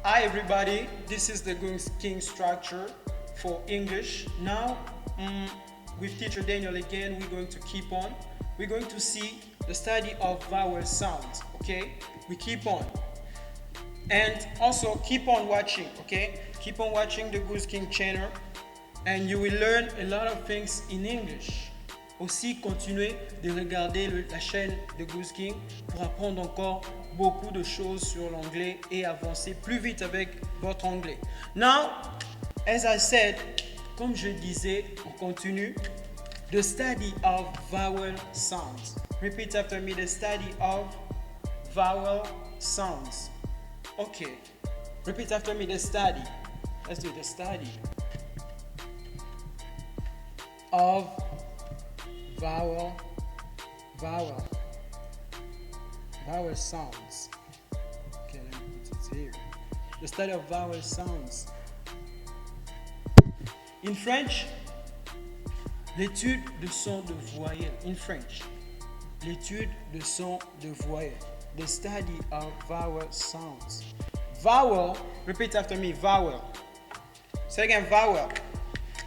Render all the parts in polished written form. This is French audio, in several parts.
Hi everybody, this is the King structure for English. Now, with teacher Daniel again, we're going to keep on. We're going to see the study of vowel sounds, okay? We keep on. And also keep on watching, okay? Keep on watching the Goose King channel and you will learn a lot of things in English. Aussi, continuez de regarder la chaîne de Goose King pour apprendre encore beaucoup de choses sur l'anglais et avancer plus vite avec votre anglais. Now, as I said, comme je disais, on continue. The study of vowel sounds. Repeat after me, the study of vowel sounds. Okay. Repeat after me, the study. Let's do the study of vowel sounds. Okay, let me put it here. The study of vowel sounds. In French, l'étude de son de voyelle. In French, l'étude de son de voyelle. The study of vowel sounds. Vowel, repeat after me, vowel. Say again, vowel.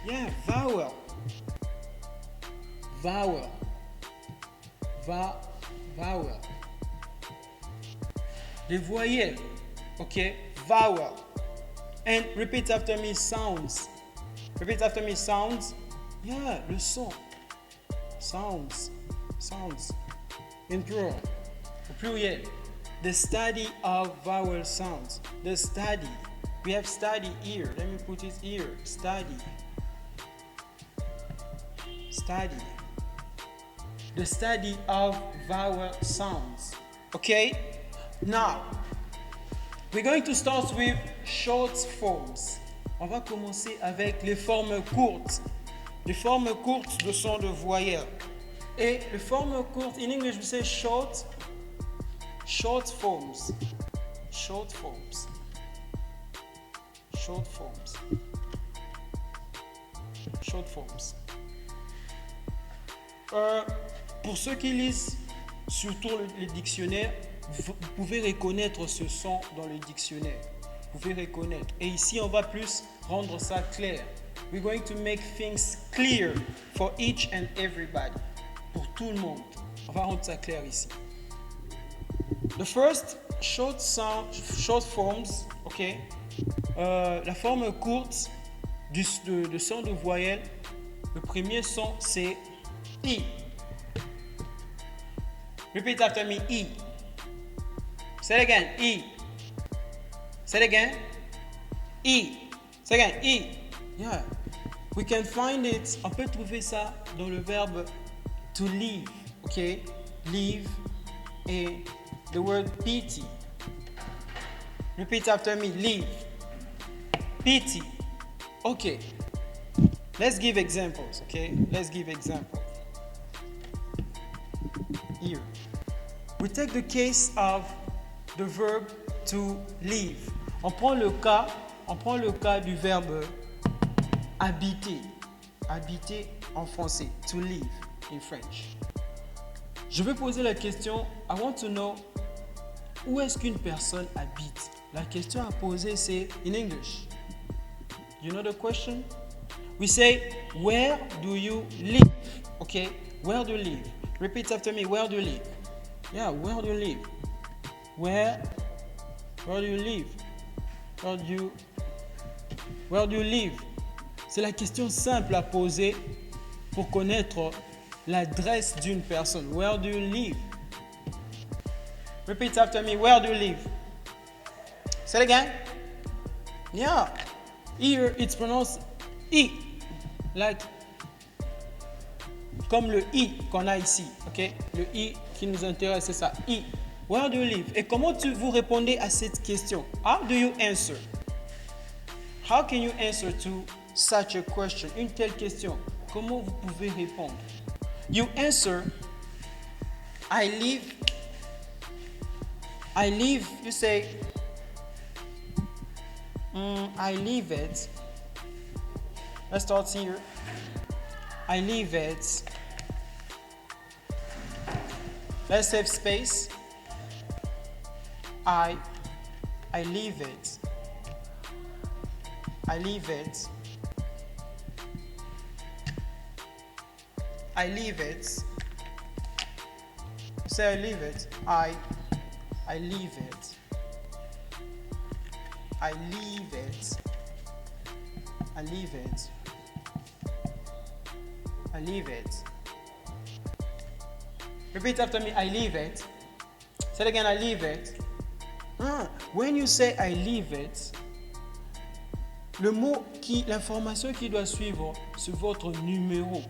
Yeah, vowel. Vowel. Vowel. Les voyelles. Okay? Vowel. And repeat after me, sounds. Repeat after me, sounds. Yeah, le son. Sounds. Sounds. In plural. Au pluriel. The study of vowel sounds. The study. We have study here. Let me put it here. Study. Study. The study of vowel sounds. Okay? Now, we're going to start with short forms. On va commencer avec les formes courtes. Les formes courtes de son de voyelle. Et les formes courtes, in English we say short forms. Short forms. Short forms. Short forms. Pour ceux qui lisent surtout le dictionnaire, vous pouvez reconnaître ce son dans le dictionnaire. Vous pouvez reconnaître. Et ici, on va plus rendre ça clair. We're going to make things clear for each and everybody. Pour tout le monde. On va rendre ça clair ici. The first short forms, ok. La forme courte de son de voyelle. Le premier son, c'est I. Repeat after me, I. Say it again, I. Say it again, I. Say it again, I. Yeah. We can find it, on peut trouver ça dans le verbe to live, ok? Live et the word pity. Repeat after me, live. Pity. Okay. Let's give examples, okay? Let's give examples. Here. We take the case of the verb to live. On prend le cas du verbe habiter. Habiter en français. To live in French. Je vais poser la question, I want to know, où est-ce qu'une personne habite? La question à poser c'est in English. You know the question? We say, where do you live? Okay, where do you live? Repeat after me, where do you live? Yeah, where do you live? Where do you live? Where do you live? C'est la question simple à poser pour connaître l'adresse d'une personne. Where do you live? Repeat after me, where do you live? Say it again. Yeah. Here it's pronounced I. Like, comme le I qu'on a ici, ok? Le I qui nous intéresse, c'est ça, I. Where do you live? Et comment vous répondez à cette question? How do you answer? How can you answer to such a question? Une telle question, comment vous pouvez répondre? You answer, I live, you say, I live at, let's start here. I live at, let's save space. I live at I leave it. I leave it. Say I leave it. I leave it. I leave it. I leave it. I leave it. Repeat after me. I leave it. Say it again. I leave it. When you say I leave it, l'information qui doit suivre, c'est votre numéro.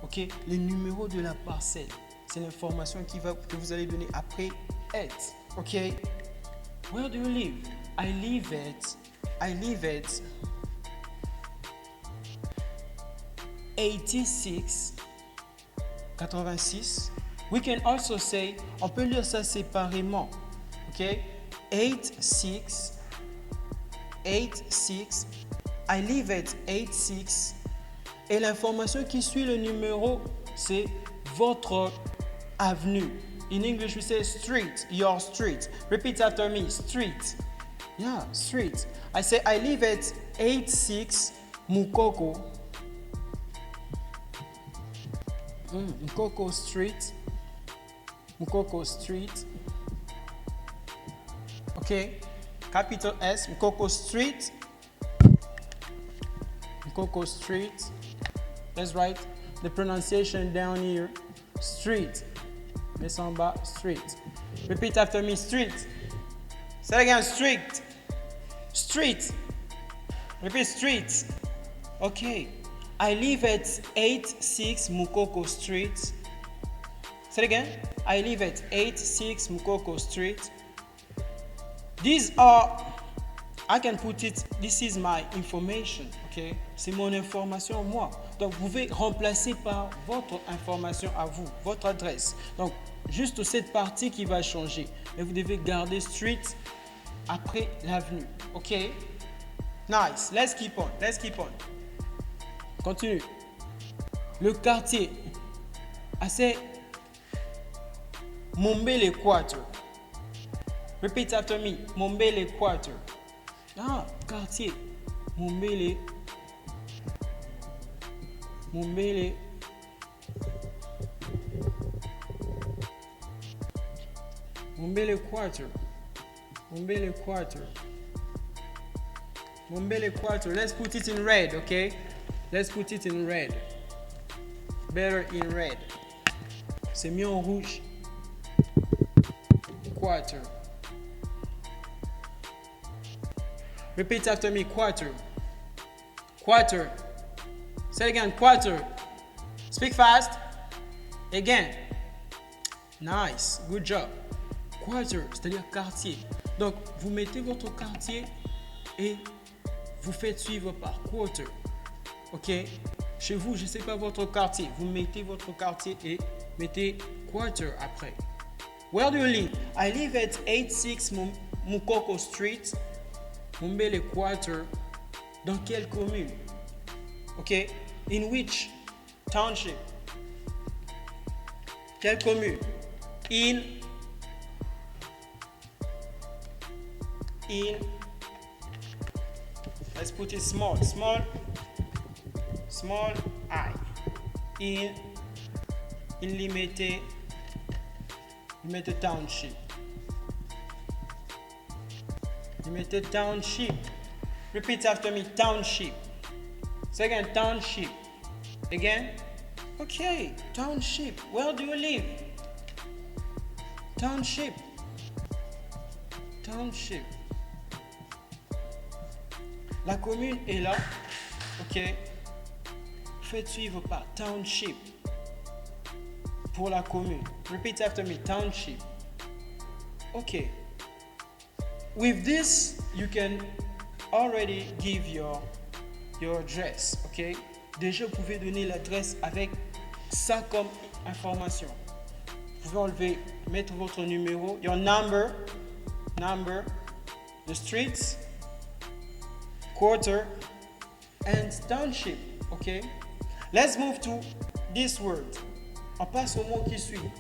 Ok? Le numéro de la parcelle. C'est l'information que vous allez donner après it. Ok? Where do you live? I leave it. I leave it. 86. We can also say, on peut lire ça séparément. Ok? 86. I leave it 86. Et l'information qui suit le numéro, c'est votre avenue. In English, we say street, your street. Repeat after me, street. Yeah, street. I say, I live at 86 Mukoko. Mukoko Street. Mukoko Street. Okay. Capital S, Mukoko Street. Mukoko Street. Let's write the pronunciation down here. Street. Mesamba Street. Repeat after me, street. Say it again, street. Street. Repeat, street. Okay. I live at 86 Mukoko Street. Say it again. I live at 86 Mukoko Street. These are, I can put it, this is my information, ok? C'est mon information, moi. Donc, vous pouvez remplacer par votre information à vous, votre adresse. Donc, juste cette partie qui va changer. Mais vous devez garder street après l'avenue, ok? Nice. Let's keep on. Let's keep on. Continue. Le quartier. C'est Mombele Quarter. Repeat after me. Mombele Quarter. Quartier. Mombele. Mombele. Mombele Quarter. Mombele Quarter. Mombele Quarter. Let's put it in red, okay? Let's put it in red. Better in red. C'est mieux en rouge. Quarter. Repeat after me, quarter. Quarter. Say it again, quarter. Speak fast. Again. Nice, good job. Quarter, c'est-à-dire quartier. Donc, vous mettez votre quartier et vous faites suivre par quarter. Ok? Chez vous, je ne sais pas votre quartier. Vous mettez votre quartier et mettez quarter après. Where do you live? I live at 86 Mukoko Street. Mombele Quarter. Dans quelle commune? Ok? In which township? Quelle commune? In. Let's put it small. Small I. In Limete Township. Limete Township. Repeat after me, township. Say again, township. Again. Okay, township. Where do you live? Township. Township. La commune est là. Ok. Faites suivre par township. Pour la commune. Repeat after me, township. Okay. With this, you can already give your address. Okay. Déjà, vous pouvez donner l'adresse avec ça comme information. Vous pouvez enlever, mettre votre numéro, your number, the streets, quarter, and township. Okay. Let's move to this word. On passe au mot qui suit.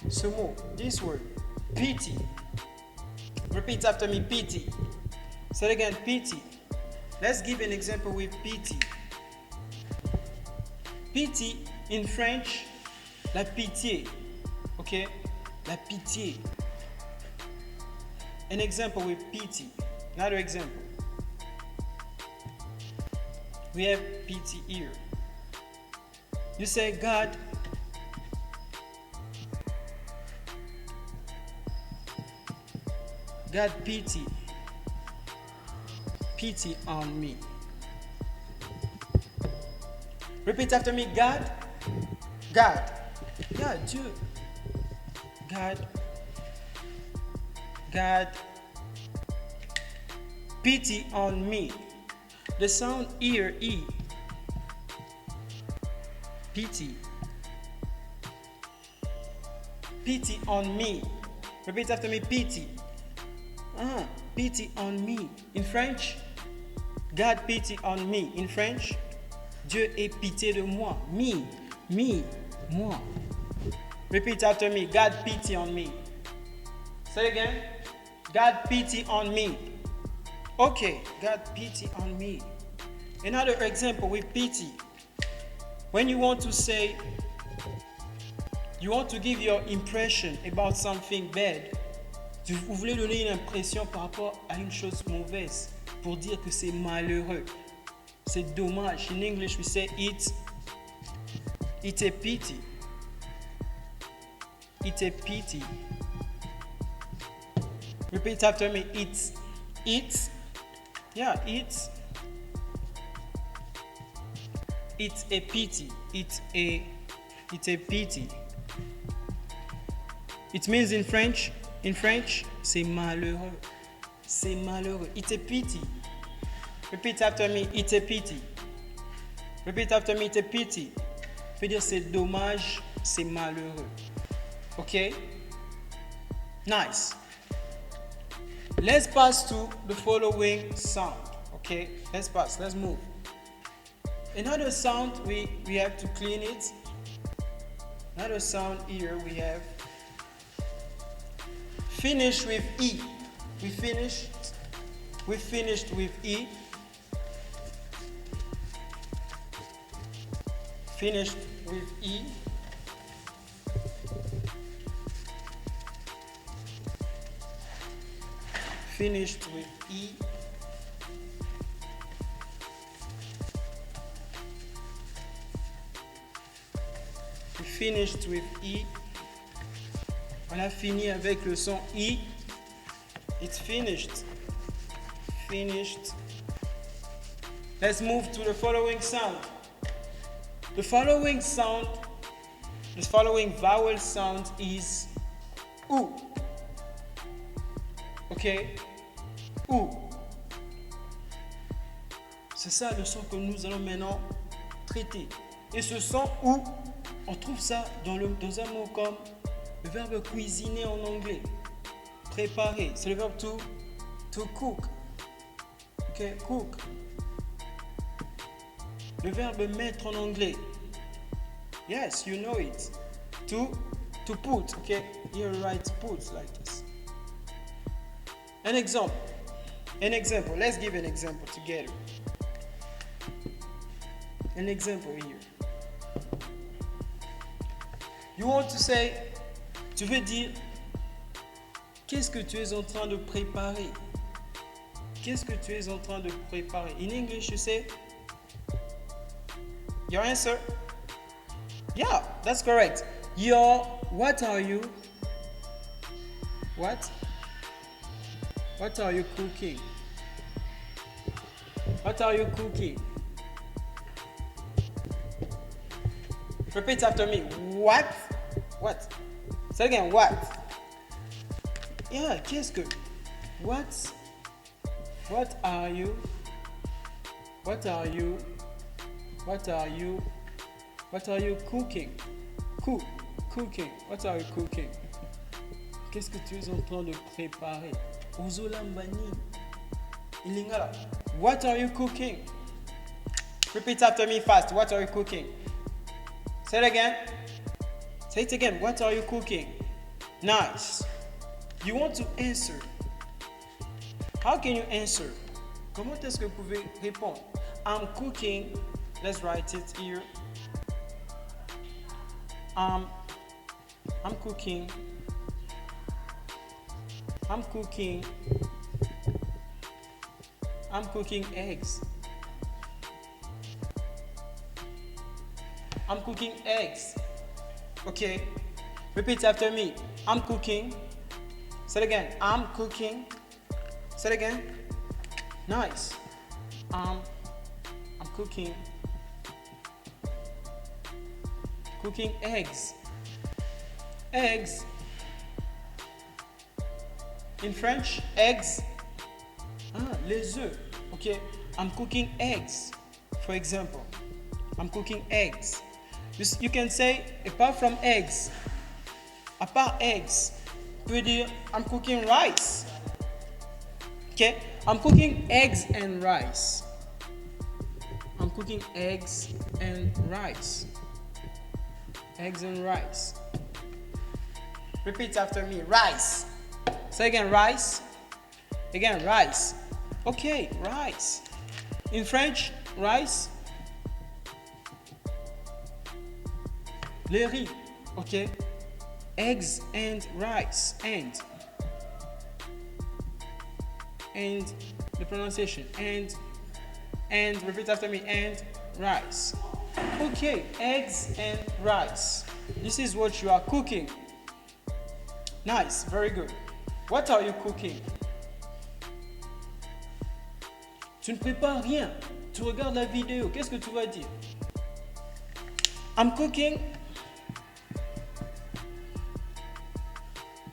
Ce mot, this word, pity. Repeat after me, pity. Say it again, pity. let's give an example with pity. Pity in French, la pitié. Okay? La pitié. An example with pity. Another example. We have pity here. You say, God pity on me. Repeat after me. God, Dieu. God, pity on me. The sound here, E. Pity on me. Repeat after me. Pity on me. In French, God pity on me. In French, Dieu ait pitié de moi. Me, moi. Repeat after me. God pity on me. Say it again. God pity on me. Okay, God pity on me. Another example with pity. When you want to say, you want to give your impression about something bad, vous voulez donner une impression par rapport à une chose mauvaise pour dire que c'est malheureux, c'est dommage. In English we say it's a pity. It's a pity. Repeat after me. It's a pity. It's a pity. It means in French, c'est malheureux. C'est malheureux. It's a pity. Repeat after me. It's a pity. Repeat after me. It's a pity. Veut dire c'est dommage, c'est malheureux. Okay? Nice. Let's pass to the following sound. Okay? Let's move. Another sound, we have to clean it. Another sound here we have finish with E. We finished with E. Finished with E. Finished with E. We finished with E. On a fini avec le son I. It's finished. Finished. Let's move to the following sound. The following vowel sound is OU. Okay? OU. C'est ça le son que nous allons maintenant traiter. Et ce son OU, on trouve ça dans un mot comme le verbe cuisiner en anglais. Préparer. C'est le verbe to cook. Ok, cook. Le verbe mettre en anglais. Yes, you know it. To put. Okay, here write put like this. An example. Let's give an example together. An example here. You want to say, tu veux dire, qu'est-ce que tu es en train de préparer? Qu'est-ce que tu es en train de préparer? In English, you say, your answer? Yeah, that's correct. What are you? What are you cooking? What are you cooking? Repeat after me. What? Say again, what? Yeah, qu'est-ce que? What are you? What are you cooking? Cooking. What are you cooking? Qu'est-ce que tu es en train de préparer? Uzolambani. In Lingala. What are you cooking? Repeat after me fast. What are you cooking? Say it again. Say it again. What are you cooking? Nice. You want to answer. How can you answer? Comment est-ce que vous pouvez répondre? I'm cooking. Let's write it here. I'm cooking. I'm cooking. I'm cooking eggs. I'm cooking eggs. Okay. Repeat after me. I'm cooking. Say it again. I'm cooking. Say it again. Nice. I'm cooking. Cooking eggs. Eggs. In French, eggs. Les œufs. Okay. I'm cooking eggs. For example, I'm cooking eggs. You can say, apart from eggs, à part eggs, you peut dire, I'm cooking rice. Okay? I'm cooking eggs and rice. I'm cooking eggs and rice. Eggs and rice. Repeat after me. Rice. Say again, rice. Again, rice. Okay, rice. In French, rice. Le riz. Okay? Eggs and rice. And the pronunciation. And repeat after me. And rice. Okay, eggs and rice. This is what you are cooking. Nice, very good. What are you cooking? Tu ne prépares rien. Tu regardes la vidéo. Qu'est-ce que tu vas dire? I'm cooking.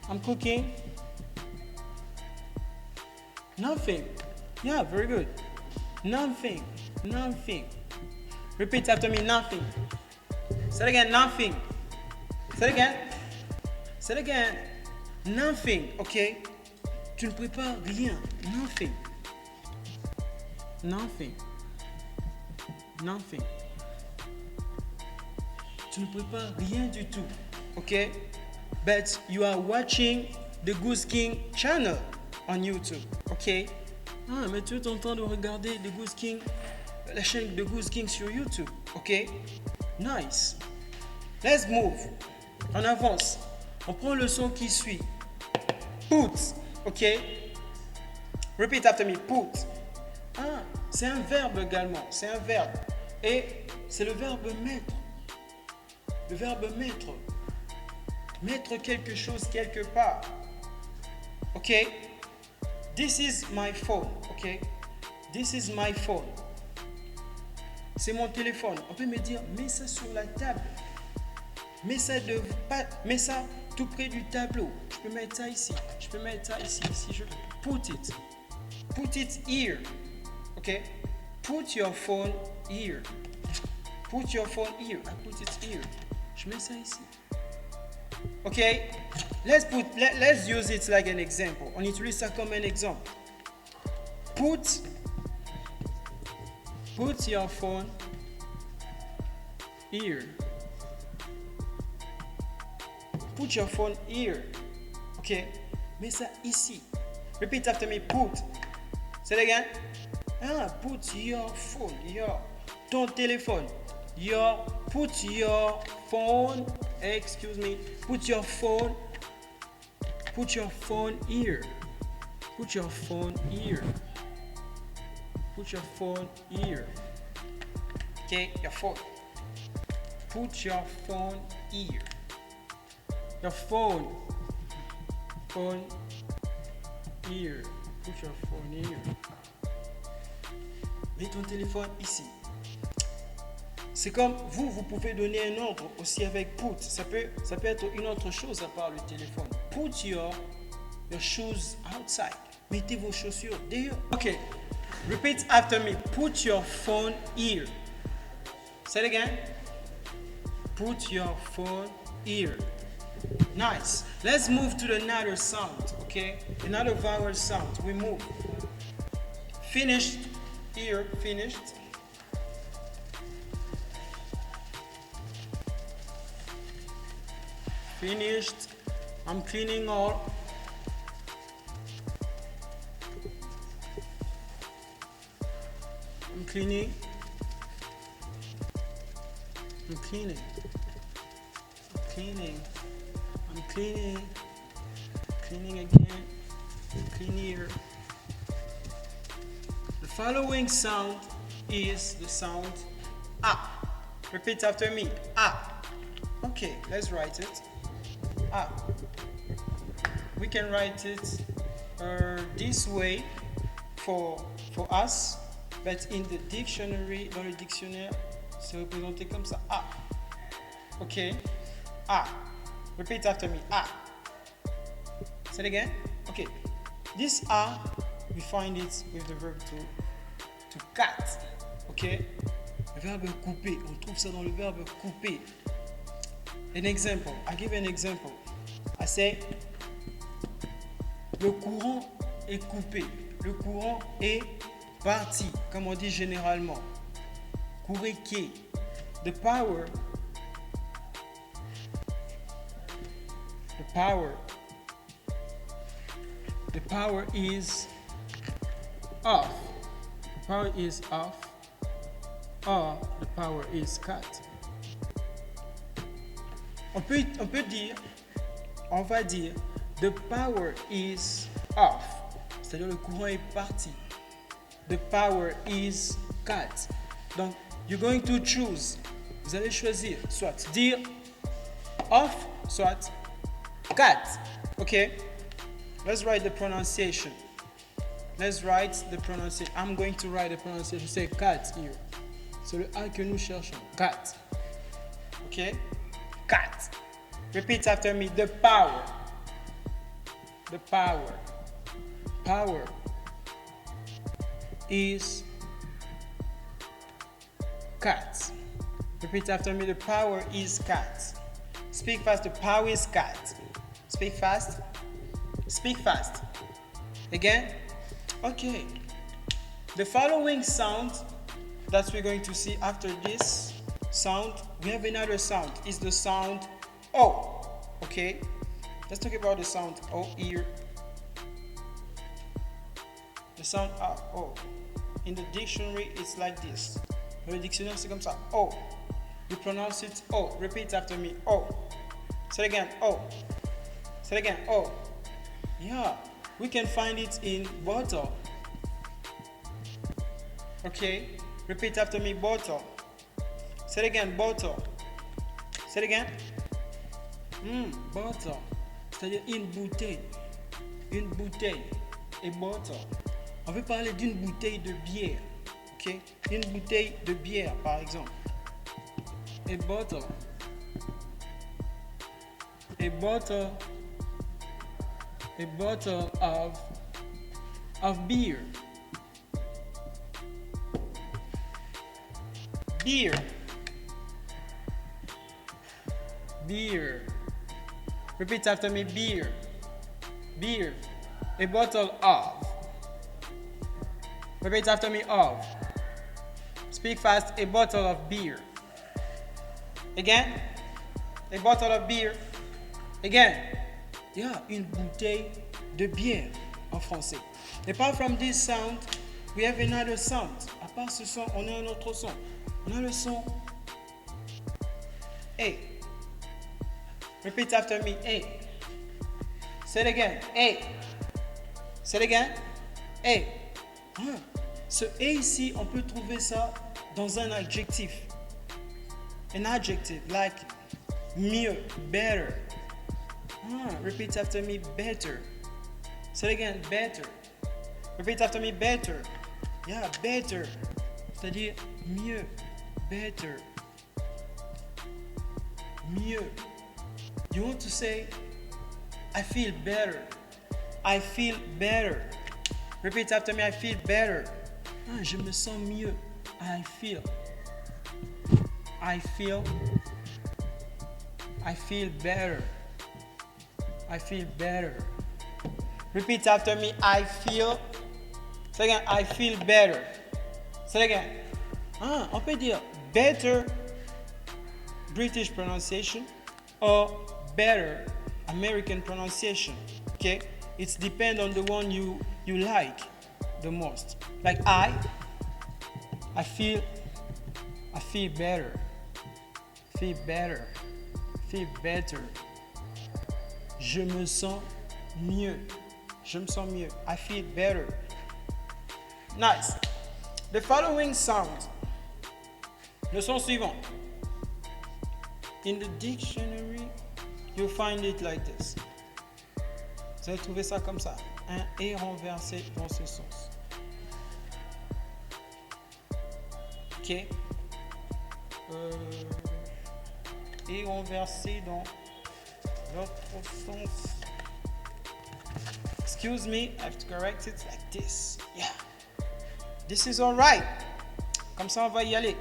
I'm cooking. Nothing. Yeah, very good. Nothing. Nothing. Repeat after me. Nothing. Say it again. Nothing. Say it again. Say it again. Nothing. Okay. Tu ne prépares rien. Nothing. Nothing. Nothing. Tu ne prépares rien du tout. Okay. But you are watching the Goose King channel on YouTube. Okay. Ah, mais tu es en train de regarder The Goose King, la chaîne de Goose King sur YouTube. Ok? Nice. Let's move. On avance. On prend le son qui suit. Put. Ok? Repeat after me. Put. Ah, c'est un verbe également. C'est un verbe. Et c'est le verbe mettre. Le verbe mettre. Mettre quelque chose quelque part. Ok? This is my phone. Ok? This is my phone. C'est mon téléphone. On peut me dire, mets ça sur la table. Mets ça tout près du tableau. Je peux mettre ça ici. Je peux mettre ça ici. Je peux. Put it. Put it here. Ok? Put your phone here. Put your phone here. I put it here. Je mets ça ici. Okay, let's use it like an example. On utilise ça comme un exemple. Put your phone here. Put your phone here. Okay, mets ça ici. Repeat after me. Put. Say it again. Put your phone. Ton téléphone. Put your phone. Excuse me. Put your phone here. Put your phone here. Put your phone here. Okay, your phone. Put your phone here. Your phone. Phone here. Put your phone here. Mets ton téléphone ici. C'est comme vous pouvez donner un ordre aussi avec put. Ça peut être une autre chose à part le téléphone. Put your shoes outside. Mettez vos chaussures dehors. Okay. Repeat after me. Put your phone here. Say it again. Put your phone here. Nice. Let's move to another sound. Okay. Another vowel sound. We move. Finished. Here. Finished. Finished. I'm cleaning all. cleaning. I'm cleaning. I'm cleaning. I'm cleaning. Cleaning again. Clean here. The following sound is the sound A. Repeat after me. A. Okay, let's write it. A. We can write it this way for us, but in the dictionary, dans le dictionnaire, c'est représenté comme ça. A. Okay. A. Repeat after me. A. Say it again. Okay. This A, we find it with the verb to cut. Okay. Le verbe couper. On trouve ça dans le verbe couper. An example. I give an example. I say, le courant est coupé. Le courant est parti, comme on dit généralement. Courrier. The power is off. The power is off, or the power is cut. On va dire, the power is off. C'est-à-dire le courant est parti. The power is cut. Donc, you're going to choose. Vous allez choisir soit dire off, soit cut. Okay? Let's write the pronunciation. I'm going to write the pronunciation. Say cut here. C'est le A que nous cherchons. Cut. Okay? Cut. Repeat after me. The power. The power. Power is cut. Repeat after me. The power is cut. Speak fast. The power is cut. Speak fast. Speak fast. Again. Okay. The following sound that we're going to see after this sound, we have another sound. It's the sound O. Okay. Let's talk about the sound O here. The sound O. In the dictionary, it's like this. Dans le dictionnaire, c'est comme ça. O. You pronounce it O. Repeat after me. O. Say it again. O. Say it again. O. Yeah. We can find it in bottle. Okay. Repeat after me. Bottle. Say it again. Bottle. Say it again. Bottle. C'est-à-dire une bouteille. Une bouteille. A bottle. On veut parler d'une bouteille de bière. Ok? Une bouteille de bière, par exemple. A bottle. A bottle. A bottle of beer. Beer. Beer. Repeat after me. Beer. Beer. A bottle of. Repeat after me. Of. Speak fast. A bottle of beer. Again. A bottle of beer. Again. Yeah, une bouteille de bière en français. Apart from this sound, we have another sound. À part ce son, on a un autre son. On a le son A. Repeat after me. A. Say it again. A. Say it again. A. Ce A ici, on peut trouver ça dans un adjectif. An adjective like mieux, better. Repeat after me. Better. Say it again. Better. Repeat after me. Better. Yeah, better. C'est-à-dire mieux. Better. Mieux. You want to say, I feel better. I feel better. Repeat after me. I feel better. Je me sens mieux. I feel. I feel. I feel better. I feel better. Repeat after me. I feel. Say again. I feel better. Say again. On peut dire better British pronunciation or better American pronunciation. Okay? It's depend on the one you like the most. Like I I feel better. Feel better. Feel better. Je me sens mieux. Je me sens mieux. I feel better. Nice. The following sounds. Le son suivant. In the dictionary, you find it like this. Vous allez trouver ça comme ça. Un et renversé dans ce sens. Ok. Et renversé dans l'autre sens. Excuse me, I have to correct it like this. Yeah. This is all right. Comme ça, on va y aller.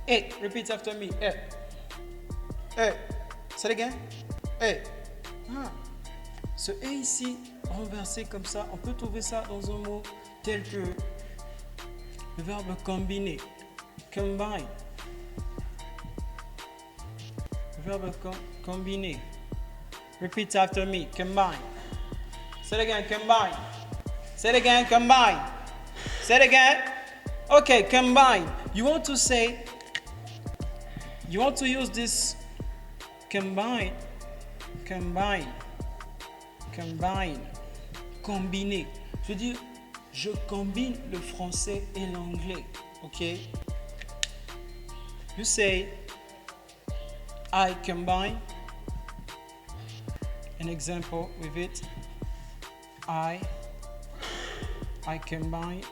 Hey, repeat after me. Hey. Hey. Say it again. Hey. Ah. Ce et ici, renversé comme ça, on peut trouver ça dans un mot tel que le verbe combiner. Combine. Le verbe combiner. Repeat after me. Combine. Say it again. Combine. Say it again. Combine. Say it again. Okay, combine. You want to use this combine. Combine. Combine. Combiner. Je veux dire, je combine le français et l'anglais. Okay? You say, I combine. An example with it. I combine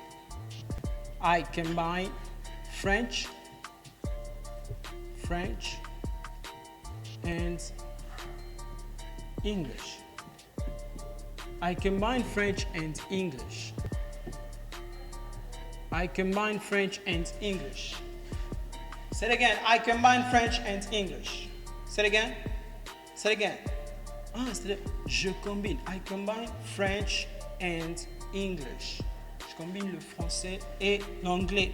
French and English. I combine French and English. I combine French and English. Say it again. I combine French and English. Say it again. Say it again. C'est-à-dire, je combine. I combine French and English. Je combine le français et l'anglais.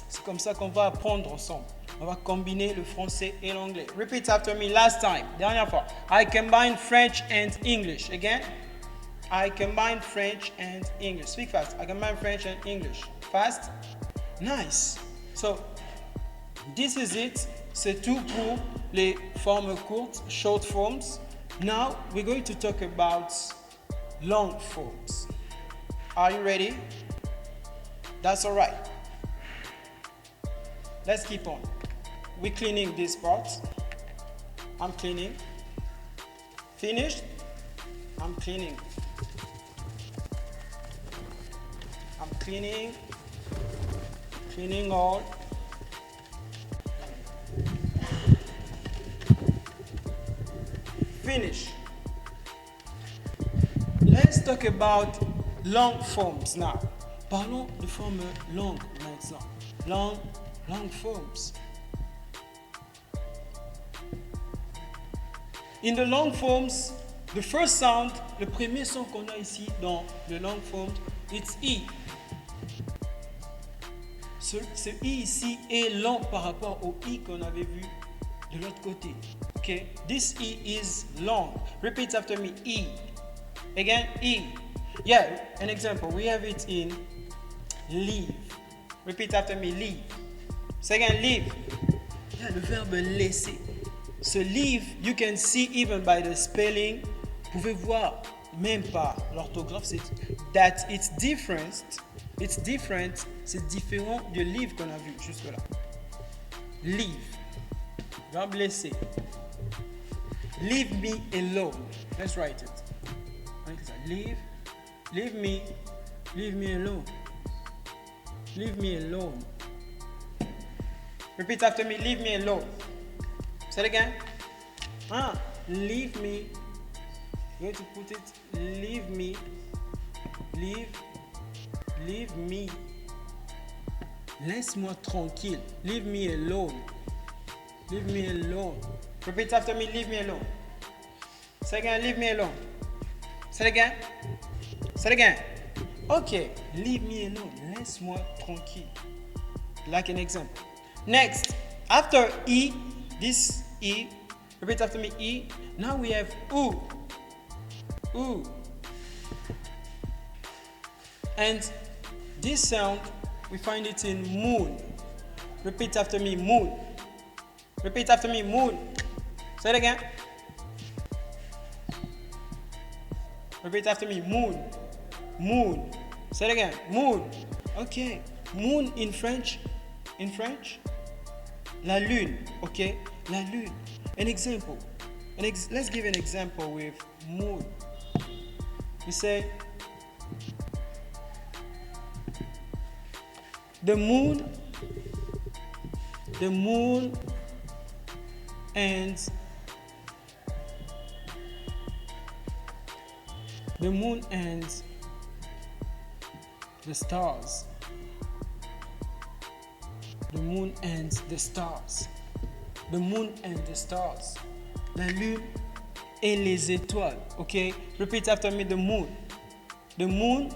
C'est comme ça qu'on va apprendre ensemble. On va combiner le français et l'anglais. Repeat after me last time. Dernière fois. I combine French and English. Again. I combine French and English. Speak fast. I combine French and English. Fast. Nice. So, this is it. C'est tout pour les formes courtes, short forms. Now, we're going to talk about long forms. Are you ready? That's all right. Let's keep on. We're cleaning this part. I'm cleaning. Finished? I'm cleaning. I'm cleaning. Cleaning all. Finish. Let's talk about long forms now. Parlons de formes longues maintenant. Long forms. In the long forms, the first sound, le premier son qu'on a ici dans le long forms, it's E. Ce I ici est long par rapport au I qu'on avait vu de l'autre côté. Okay, this E is long. Repeat after me, E. Again, E. Yeah, an example. We have it in leave. Repeat after me, leave. Say again, leave. Yeah, le verbe laisser. So leave, you can see even by the spelling. Vous pouvez voir même par l'orthographe, that it's different. It's different. C'est différent de leave qu'on a vu jusque là. Leave. Verbe laisser. Leave me alone. Let's write it. Leave me alone. Leave me alone. Repeat after me. Leave me alone. Say it again. Leave me. You're going to put it. Leave me. Leave me. Laisse-moi tranquille. Leave me alone. Leave me alone. Repeat after me. Leave me alone. Say again. Leave me alone. Say it again. Say it again. Okay. Leave me alone. Laisse-moi tranquille. Like an example. Next. After E, this E. Repeat after me. E. Now we have oo. Oo. And this sound we find it in moon. Repeat after me, moon. Repeat after me, moon. Say it again. Repeat after me, moon. Moon. Say it again, moon. Okay. Moon in French. In French? La lune. Okay. La lune. An example. Let's give an example with moon. We say the moon and the stars. The moon and the stars. The moon and the stars. La lune et les étoiles. Okay? Repeat after me, the moon. The moon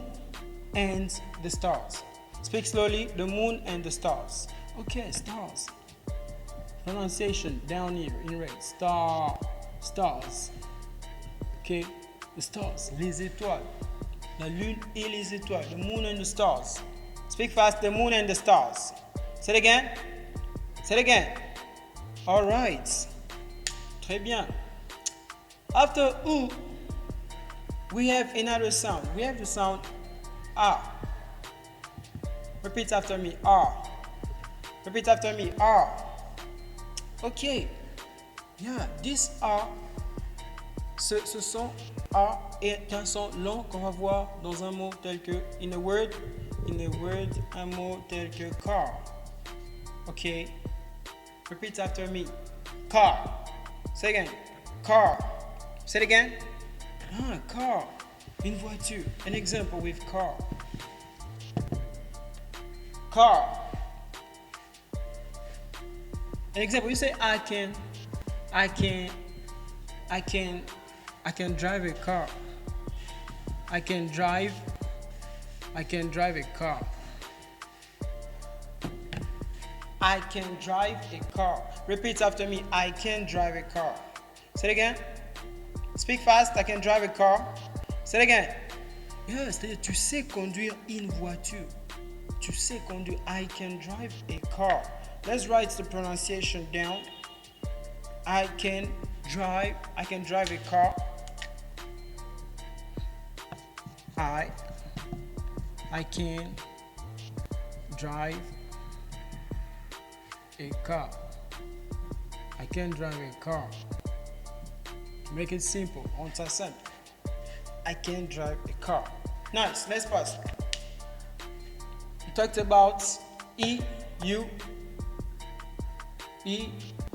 and the stars. Speak slowly, the moon and the stars. Okay, stars. Pronunciation down here in red. Star, stars. Okay, the stars, les étoiles. La lune et les étoiles. The moon and the stars. Speak fast, the moon and the stars. Say it again. Say it again. All right. Très bien. After U, we have another sound. We have the sound R. Repeat after me, R. Repeat after me, R. Okay. Yeah, this R, ce son R est un son long qu'on va voir dans un mot tel que in a word, un mot tel que car. Okay. Repeat after me, car. Say again, car. Say it again. Car. Une voiture. An example with car. Car. An example, you say I can drive a car. I can drive a car. I can drive a car. Repeat after me. I can drive a car. Say it again. Speak fast. I can drive a car. Say it again. Yeah, c'est-à-dire tu sais conduire une voiture. Tu sais conduire. I can drive a car. Let's write the pronunciation down. I can drive a car. I can drive a car. I can drive a car. To make it simple, on ça simple. I can drive a car. Nice, let's pass. We talked about E, U,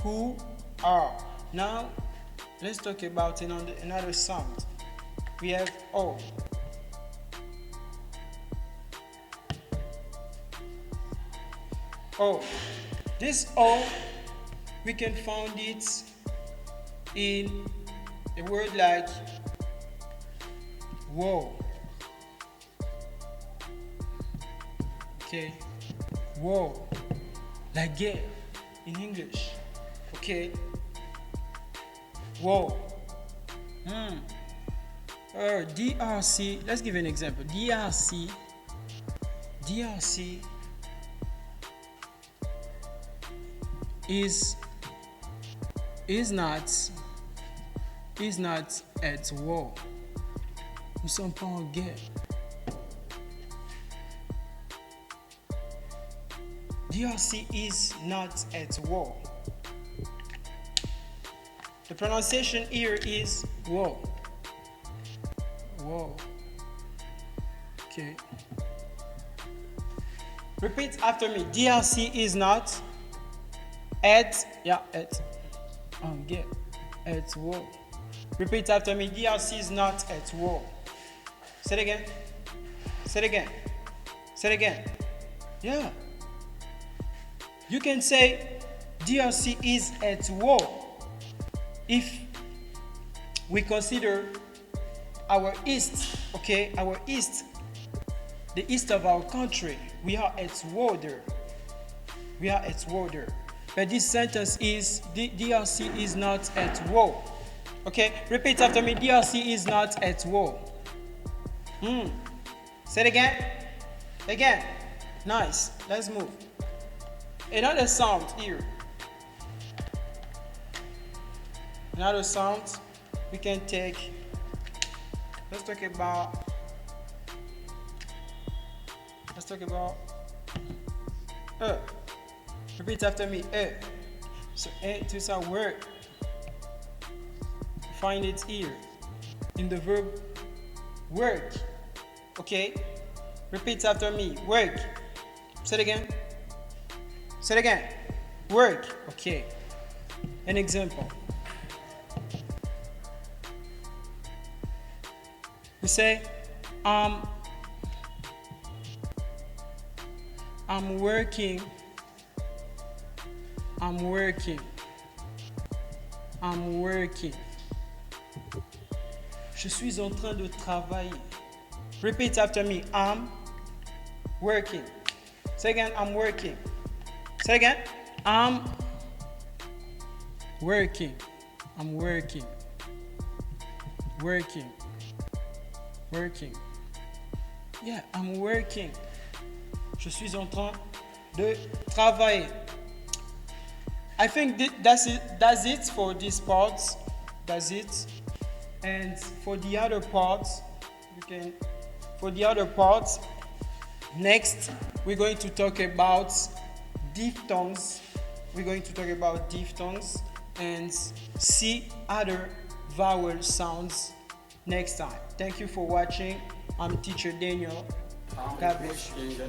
who, are. Now, let's talk about another sound. We have O. O. This O, we can find it in a word like whoa. Okay. Whoa. La guerre in English. Okay. Whoa. DRC. Let's give an example. DRC is not at war. Nous sommes pas en guerre. DRC is not at war. The pronunciation here is war. War. Okay. Repeat after me. DRC is not at war. Repeat after me. DRC is not at war. Say it again. Say it again. Say it again. Yeah. You can say DRC is at war if we consider our east, okay, our east, the east of our country. We are at war there. We are at war there. But this sentence is DRC is not at war. Okay, repeat after me. DRC is not at war. Say it again. Again. Nice. Let's move. Another sound here. Another sound we can take. Let's talk about repeat after me. So to say work. Find it here in the verb work. Okay? Repeat after me. Work. Say it again. Say it again. Work. Okay. An example. We say, I'm working. I'm working. I'm working. Je suis en train de travailler. Repeat after me. I'm working. Say again. I'm working. Say again. I'm working. I'm working. Working. Working. Yeah, I'm working. Je suis en train de travailler. I think that's it for this part. That's it. And for the other parts, next we're going to talk about diphthongs. We're going to talk about diphthongs and see other vowel sounds next time. Thank you for watching. I'm Teacher Daniel. God bless you.